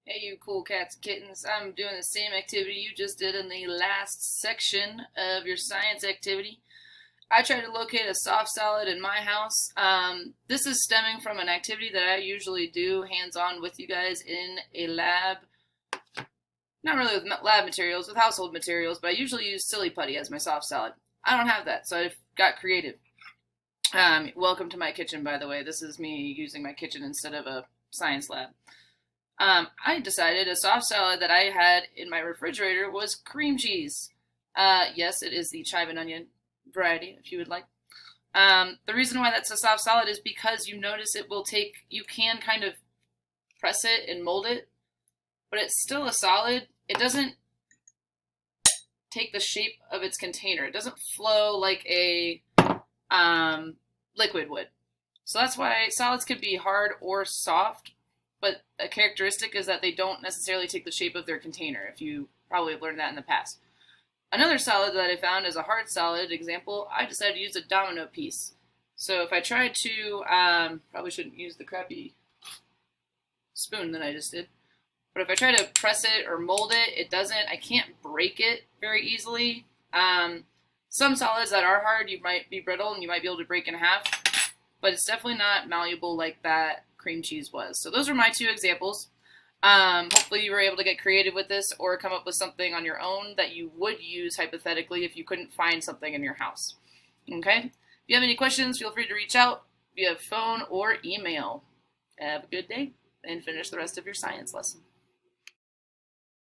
Hey, you cool cats and kittens. I'm doing the same activity you just did in the last section of your science activity. I tried to locate a soft salad in my house. This is stemming from an activity that I usually do hands on with you guys in a lab. Not really with lab materials, with household materials, but I usually use silly putty as my soft salad. I don't have that, so I've got creative. Welcome to my kitchen, by the way. This is me using my kitchen instead of a science lab. I decided a soft salad that I had in my refrigerator was cream cheese. Yes, it is the chive and onion variety, if you would like. The reason why that's a soft salad is because you notice it will take, you can kind of press it and mold it, but it's still a solid. It doesn't take the shape of its container. It doesn't flow like a liquid would. So that's why salads can be hard or soft, but a characteristic is that they don't necessarily take the shape of their container, if you probably have learned that in the past. Another salad that I found as a hard salad example, I decided to use a domino piece. So if I tried to, probably shouldn't use the crappy spoon that I just did, but if I try to press it or mold it, it doesn't, I can't break it very easily. Some solids that are hard, you might be brittle and you might be able to break in half, but it's definitely not malleable like that cream cheese was. So those are my two examples. Hopefully you were able to get creative with this or come up with something on your own that you would use hypothetically if you couldn't find something in your house. Okay? If you have any questions, feel free to reach out via phone or email. Have a good day and finish the rest of your science lesson.